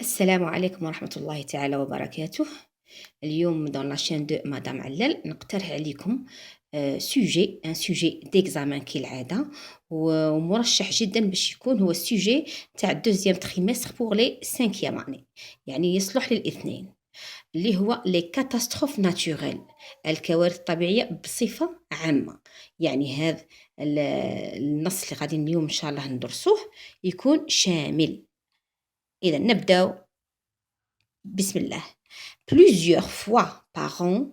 السلام عليكم ورحمة الله تعالى وبركاته. اليوم dans la chaîne de Madame علال نقترح عليكم un sujet d'examen كالعادة ومرشح جدا باش يكون هو السوجي تاع deuxième trimestre pour les cinquième année، يعني يصلح للاثنين، اللي هو les catastrophes naturelles، الكوارث الطبيعية بصفة عامة. يعني هذا النص اللي غادي اليوم إن شاء الله ندرسوه يكون شامل. إذا نبداو بسم الله. Plusieurs fois par an,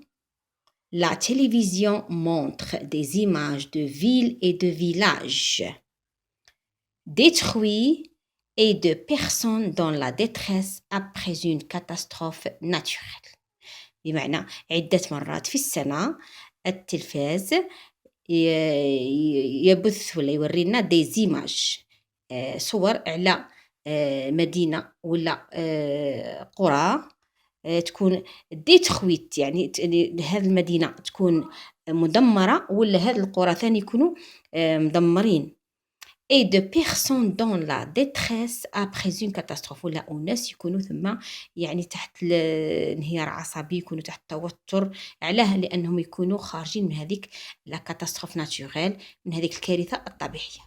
la télévision montre des images de villes et de villages détruits et de personnes dans la détresse après une catastrophe naturelle. بمعنى عدة مرات في السنة التلفاز يبث ولا يورينا دي زيماج، صور على مدينة ولا قرى تكون ديترويت، يعني هذه المدينة تكون مدمرة ولا هذه القرى ثاني يكونوا مدمرين. et de personnes dans la détresse après une catastrophe، ولا أناس يكونوا ثم يعني تحت انهيار عصبي، يكونوا تحت توتر. علاه؟ لأنهم يكونوا خارجين من هذيك لا كاتاستروف ناتوريل، من هذيك الكارثة الطبيعية.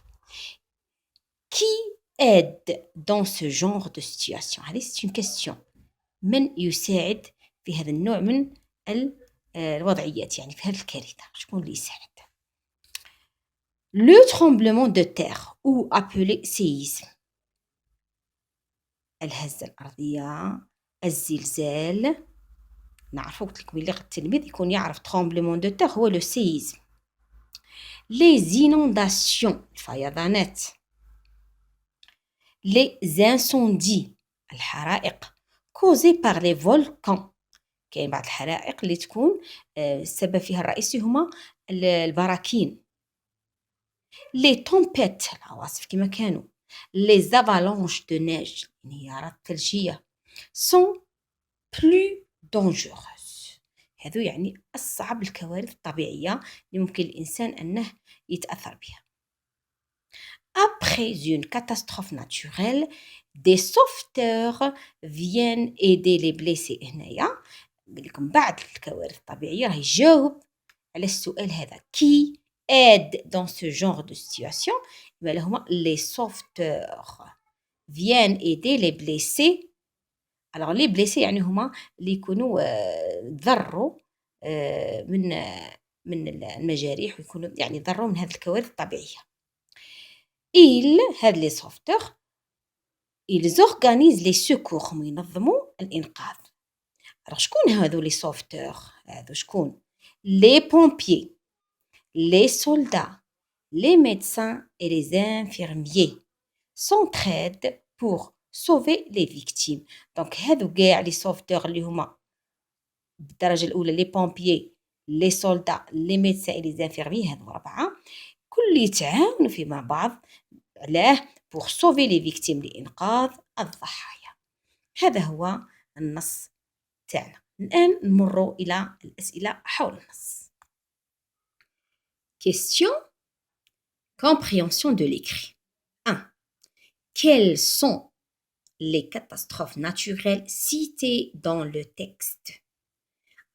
qui aide dans ce genre de situation؟ هذه c'est une question. من يساعد في هذا النوع من الوضعيات، يعني في هذه الكارثة شكون اللي يساعد؟ Le tremblement de terre ou appelé séisme، الهزة الأرضية، الزلزال. نعرفوا قلت لكم اللي التلميذ يكون يعرف tremblement de terre هو le séisme. les inondations، الفيضانات. les incendies، الحرائق causées par les volcans، كاين بعض الحرائق اللي تكون السبب فيها الرئيسي هما البراكين. les tempêtes، العواصف كما كانوا. les avalanches de neige، انهيارات ثلجية. sont plus dangereuses، هذو يعني أصعب الكوارث الطبيعية اللي ممكن الإنسان أنه يتأثر بها. après une catastrophe naturelle, des sauveteurs viennent aider les blessés. هنايا قال لكم بعد الكوارث الطبيعية راه يجاوب على السؤال هذا. qui aide dans ce genre de situation؟ يبقى هما les sauveteurs viennent aider les blessés. alors les blessés يعني هما اللي يكونوا ضروا من المجاريح، ويكونوا يعني ضروا من هذه الكوارث الطبيعية. هاد les sauveteurs ils organisent les secours، هم ينظموا الإنقاذ. alors شكون هذو les sauveteurs؟ هذو شكون؟ les pompiers، les soldats، les médecins et les infirmiers s'entraident pour sauver les victimes. donc هذو كاع les sauveteurs اللي هما بالدرجة الأولى les pompiers، les soldats، les médecins et les infirmiers، هذو 4 كل يتعاونوا في مع بعض. علاه؟ pour sauver les victimes، لإنقاذ الضحايا. هذا هو النص تاعنا. الآن نمر إلى الأسئلة حول النص. question compréhension de l'écrit. 1. quelles sont les catastrophes naturelles citées dans le texte؟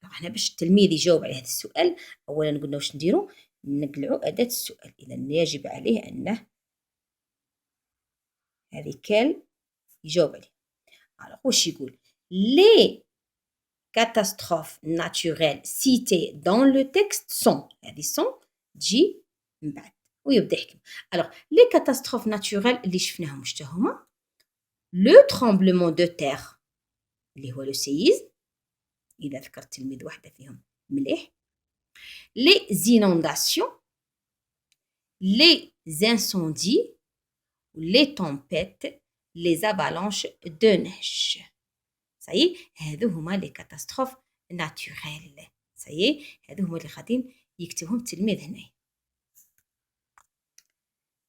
احنا باش التلميذ يجاوب على هذا السؤال اولا قلنا واش نديرو؟ نقلعوا اداه السؤال. اذا يجب عليه انه هذه كال يجاوب عليه. alors واش يقول؟ les catastrophes naturelles citées dans le texte sont، هذه sont تجي من بعد ويبدا يحكي. alors les catastrophes naturelles اللي شفناهم واش هما؟ le tremblement de terre اللي هو le séisme، إذا ذكر التلميذ واحدة فيهم مليح. les inondations، les incendies، les tempêtes، les avalanches de neige. صحيح؟ هذو هما les catastrophes naturelles. صحيح؟ هذو هما اللي غادي يكتبهم التلميذ هنا.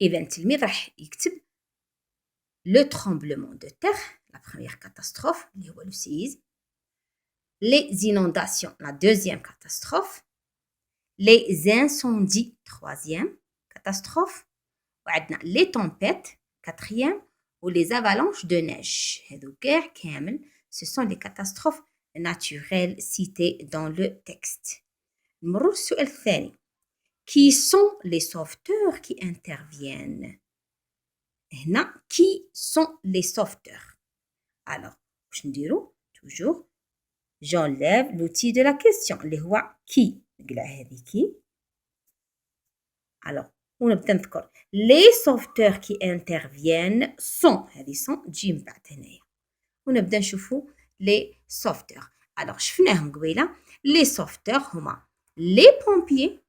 إذا التلميذ راح يكتب le tremblement de terre، la première catastrophe اللي هو le séisme. les inondations، la deuxième catastrophe. les incendies، troisième catastrophe. وعندنا les tempêtes، quatrième. ou les avalanches de neige. Ce sont les catastrophes naturelles citées dans le texte. نمروا للسؤال الثاني. Qui sont les sauveteurs qui interviennent? هنا qui sont les sauveteurs? Alors, باش نديرو toujours j'enlève l'outil de la question اللي هو qui. نقلع هذه qui. Alors, ونبدا نذكر les sauveteurs qui interviennent sont هذه sont تجي من بعد هنايا ونبدا نشوفوا les sauveteurs. Alors شفناهم قبيله. les sauveteurs هما les pompiers,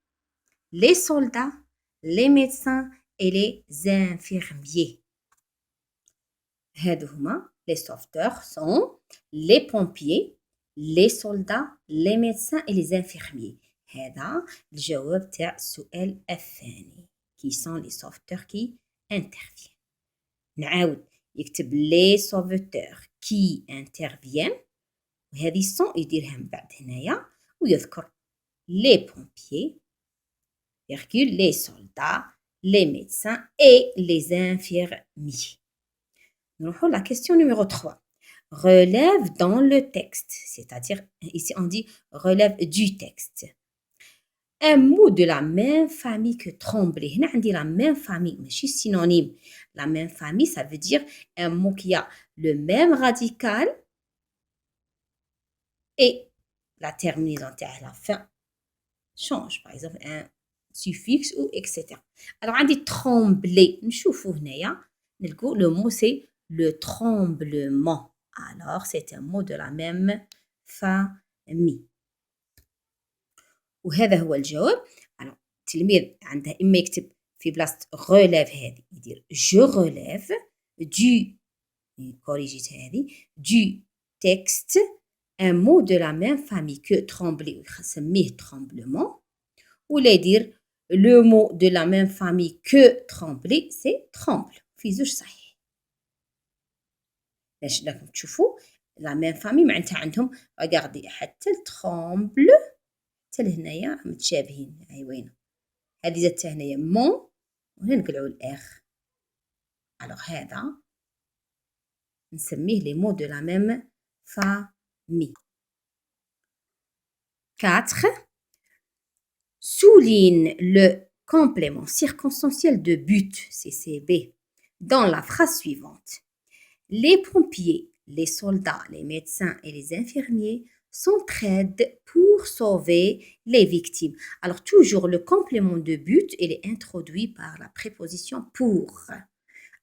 les soldats, les médecins et les infirmiers. هادو هما les sauveteurs sont les pompiers, les soldats, les médecins et les infirmiers. هذا الجواب تاع السؤال الثاني. qui sont les sauveteurs qui interviennent. نعاود يكتب les sauveteurs qui interviennent وهذه sont يديرها من بعد هنايا ويذكر les pompiers, les soldats, les médecins et les infirmiers. نروحوا la question numéro 3. Relève dans le texte, c'est-à-dire ici on dit relève du texte. Un mot de la même famille que trembler. هنا عندي la même famille, ماشي synonyme. La même famille, ça veut dire un mot qui a le même radical et la terminaison à la fin change. Par exemple, un suffixe ou etc. Alors, عندي trembler. نشوفوا هنايا نلقوا le mot c'est le tremblement. Alors, c'est un mot de la même famille. وهذا هو الجواب. alors التلميذ عنده إما يكتب في بلاصة relève هذه يدير je relève du corrigit هذه du texte un mot de la même famille que trembler ويسميه tremblement ولا يدير le mot de la même famille que trembler c'est tremble في زوج صحيح. باش راكم تشوفوا la même famille معناتها عندهم regardez حتى tremble حتى لهنايا متشابهين. هاي وين هذه زادت هنايا مون وهنا نقلعوا الاخ. alors هذا نسميه les mots de la même famille. 4. Souligne le complément circonstanciel de but, CCB, dans la phrase suivante. Les pompiers, les soldats, les médecins et les infirmiers s'entraident pour sauver les victimes. Alors toujours le complément de but, il est introduit par la préposition pour.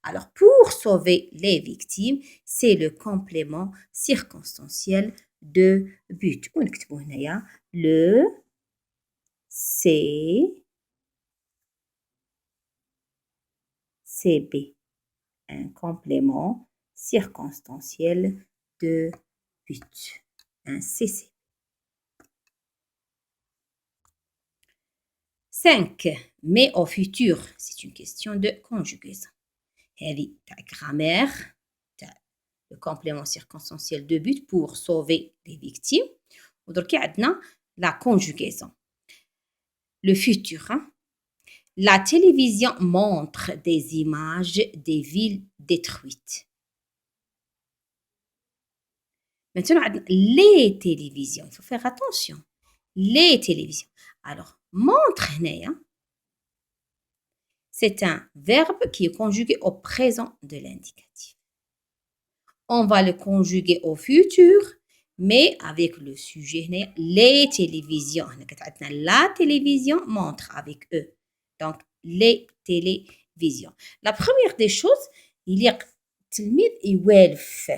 Alors pour sauver les victimes, c'est le complément circonstanciel de but. ونكتبوا هنايا le CB, un complément circonstanciel de but, un CC. 5. Mais au futur, c'est une question de conjugaison. هذه تاع grammaire, le complément circonstanciel de but pour sauver les victimes. ودركي عندنا la conjugaison. Le futur. La télévision montre des images des villes détruites. Maintenant, les télévisions. Il faut faire attention. Les télévisions. Alors, montre, c'est un verbe qui est conjugué au présent de l'indicatif. On va le conjuguer au futur, mais avec le sujet, les télévisions. La télévision montre avec eux. Donc, les télévisions. La première des choses, il y a التلميذ يوالف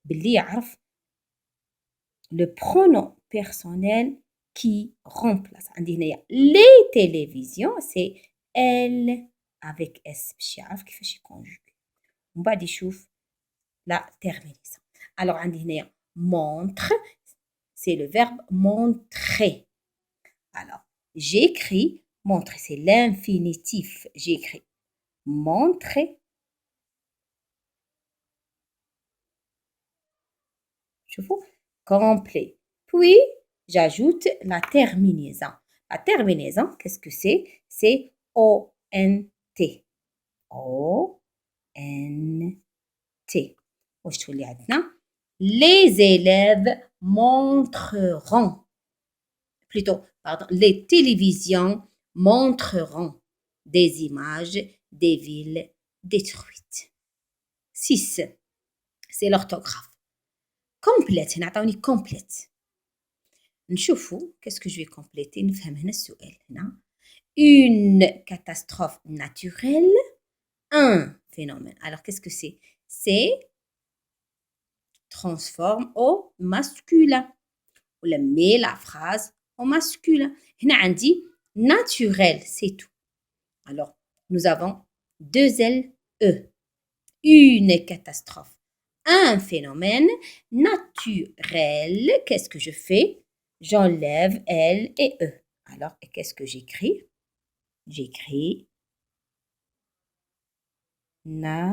باللي يعرف le pronom personnel qui remplace. عندي هنايا les télévisions, c'est elle avec S باش يعرف كيفاش يكونجوغي. ومن بعد يشوف la terminaison. Alors عندي هنايا montre, c'est le verbe montrer. Alors, j'écris montrer, c'est l'infinitif. J'écris montrer. Je vous complet. Puis, j'ajoute la terminaison. La terminaison, qu'est-ce que c'est? C'est ONT. O, N T. واش تولي عندنا les élèves montreront plutôt pardon les télévisions montreront des images des villes détruites. 6 c'est l'orthographe. complète نعطوني complète. نشوفوا qu'est-ce que je vais compléter نفهم هنا السؤال هنا. Une catastrophe naturelle, un phénomène. Alors qu'est-ce que c'est? C'est transforme au masculin. On met la phrase au masculin. هنا عندي naturel, c'est tout. Alors, nous avons deux L, E. Une catastrophe. Un phénomène naturel. Qu'est-ce que je fais? J'enlève L et E. Alors, qu'est-ce que j'écris? J'écris naturel.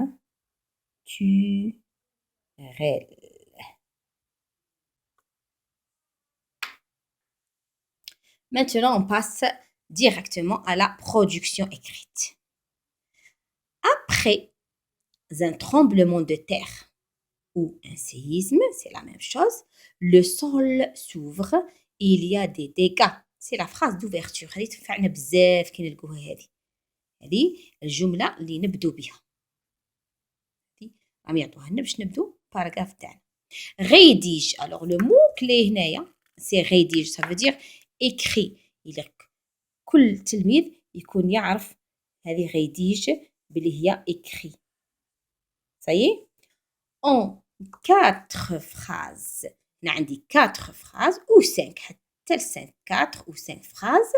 Maintenant, on passe directement à la production écrite. Après un tremblement de terre ou un séisme, c'est la même chose, le sol s'ouvre et il y a des dégâts. C'est la phrase d'ouverture. هذه تنفعنا بزاف كي نلقوها هذه الجملة اللي نبدو بها. راهم يعطوها لنا باش نبدو باراغراف تاعنا. rédige. Alors le mot clé هنايا c'est rédige. Ça veut dire écrit. إلا كل تلميذ يكون يعرف هذه rédige بلي هي écrit. Ça y est? En 4 phrases. هنا عندي 4 phrases ou 5 حتى 5 4 ou 5 phrases.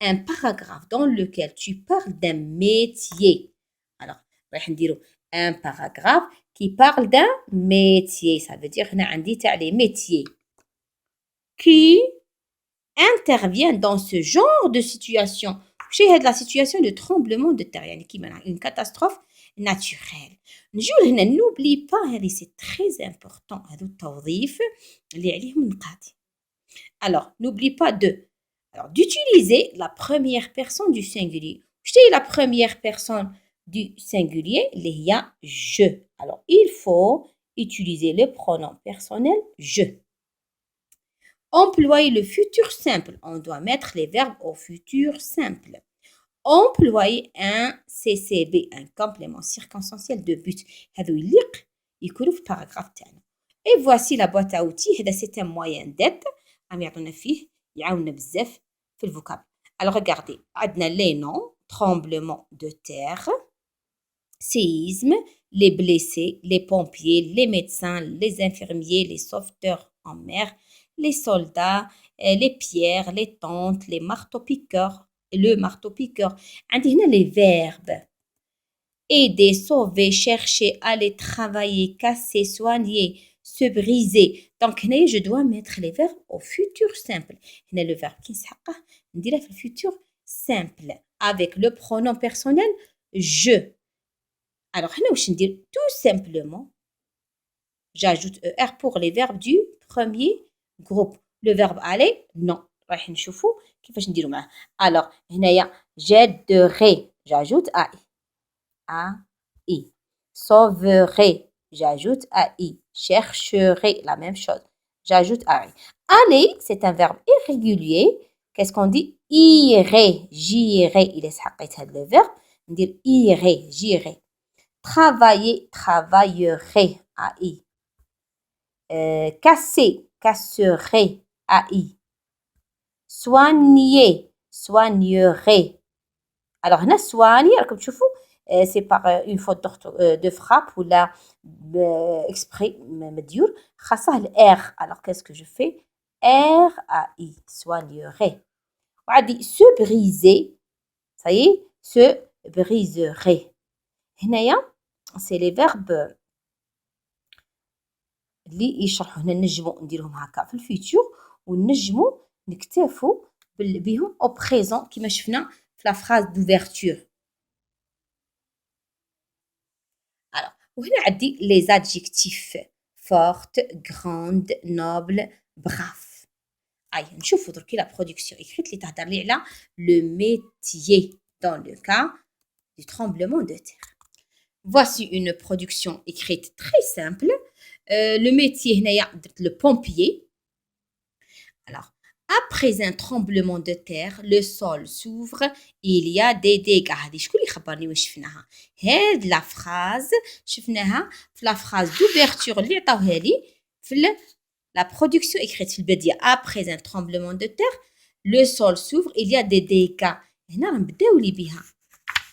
Un paragraphe dans lequel tu parles d'un métier. Alors, راح نديرو un paragraphe qui parle d'un métier. Ça veut dire هنا عندي تاع les métiers qui intervient dans ce genre de situation. شي هاد la situation de tremblement de terre يعني كيما une catastrophe naturelle. نجيو هنا n'oublie pas هذه c'est très important هذو التوظيف اللي عليهم نقاط. Alors n'oublie pas alors d'utiliser la première personne du singulier. شتي la première personne du singulier اللي هي je. Alors il faut utiliser le pronom personnel je. Employer le futur simple. On doit mettre les verbes au futur simple. Employer un CCB, un complément circonstanciel de but. هذو يليق يكونوا في الباراغراف تاعنا. Et voici la boîte à outils. هذا c'est un moyen d'aide. راهم يعطونا فيه يعاوننا بزاف في الفوكاب. Alors regardez, عندنا les noms, tremblement de terre, séisme, les blessés, les pompiers, les médecins, les infirmiers, les sauveteurs en mer, les soldats, les pierres, les tentes, les marteaux-piqueurs, le marteau-piqueur. عندي هنا les verbes. Aider, sauver, chercher, aller travailler, casser, soigner, se briser. Donc هنا je dois mettre les verbes au futur simple. هنا le verbe كي نسحقه نديره في futur simple avec le pronom personnel je. Alors هنا واش ندير tout simplement j'ajoute er pour les verbes du premier groupe. Le verbe aller non. راح نشوفوا كيفاش نديروا معاه. Alors هنايا j'aiderai j'ajoute ai. Sauverai j'ajoute ai. Chercherai la même chose. J'ajoute ai. Aller c'est un verbe irrégulier. Qu'est-ce qu'on dit? Irai, j'irai. Il est حقيت هذا le verbe. ندير irai, j'irai. Travailler, travaillerai ai. Casser, casserai ai. Soigner, soignerai. Alors هنا soigner راكم تشوفوا c'est par une faute de frappe ou là exprès مديور خاصه الR. Alors qu'est-ce que je fais? R ai soignerai. وعندي se briser. Ça y est, se briserait. هنايا c'est les verbes اللي يشرحوا هنا نجموا نديرهم هكا في الفيتور ونجموا نكتفوا بهم au présent كما شفنا في la phrase d'ouverture. Alors وهنا عندي les adjectifs forte, grande, noble, brave. أي نشوفوا دركي la production écrite اللي تهضر لي على le métier dans le cas du tremblement de terre. Voici une production écrite très simple. Le métier هنايا درت le pompier. Alors, après un tremblement de terre, le sol s'ouvre, il y a des dégâts. هذه شكون اللي خبرني واش شفناها؟ هاد لا phrase شفناها في لا phrase d'ouverture اللي عطاوها لي في la production écrite في البداية. Après un tremblement de terre, le sol s'ouvre, il y a des dégâts. هنا نبداو لي بها.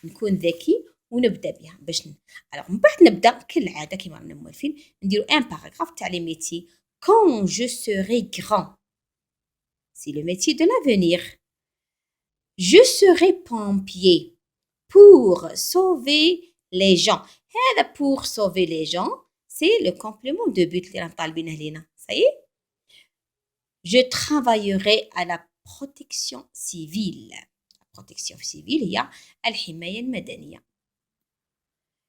نكون ذكي ونبدا بها باش alors من بعد نبدا كالعاده كيما رانا موالفين نديرو ان باراغراف تاع لي ميتي. Quand je serai grand, c'est le métier de l'avenir. Je serai pompier pour sauver les gens. هذا pour sauver les gens, c'est le complément de but اللي راهم طالبينه لينا. Ça y est. Je travaillerai à la protection civile. La protection civile هي الحماية المدنية.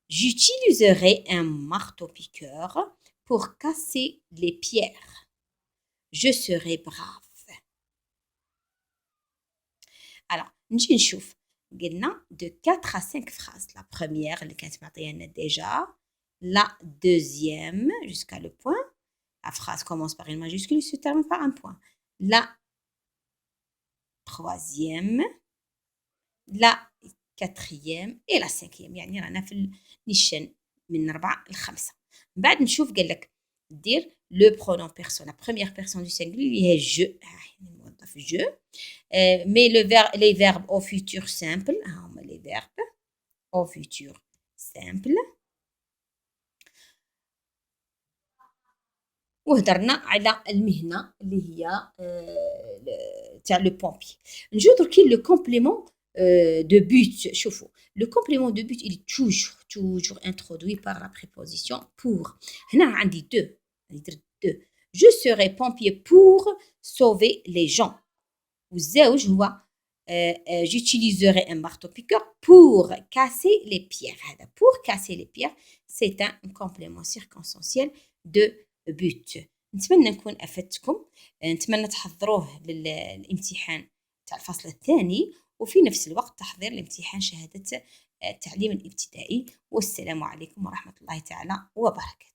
J'utiliserai un marteau-piqueur pour casser les pierres. Je serai brave. Alors, نجي نشوف قلنا de 4 à 5 phrases. La première اللي كانت معطيانا déjà. La deuxième jusqu'à le point. La phrase commence par une majuscule et se termine par un point. La troisième, la quatrième et la cinquième. يعني رانا في النيشان من 4 ل 5. من بعد نشوف قال لك دير le pronom personne. La première personne du singulier اللي هي je. الموظف je. Mais les verbes au futur simple. هما les verbes au futur simple. وهدرنا على المهنة اللي هي تاع لو بومبي. نجو دركي لو كومبليمون de but. شوفوا le complément de but il est toujours introduit par la préposition pour. هنا عندي deux. Je serai pompier pour sauver les gens. والزوج هو j'utiliserai un marteau-piqueur pour casser les pierres. هذا pour casser les pierres c'est un complément circonstanciel de but. نتمنى نكون أفدتكم. نتمنى تحضروه للامتحان تاع الفصل الثاني وفي نفس الوقت تحضير لامتحان شهادة التعليم الابتدائي. والسلام عليكم ورحمة الله تعالى وبركاته.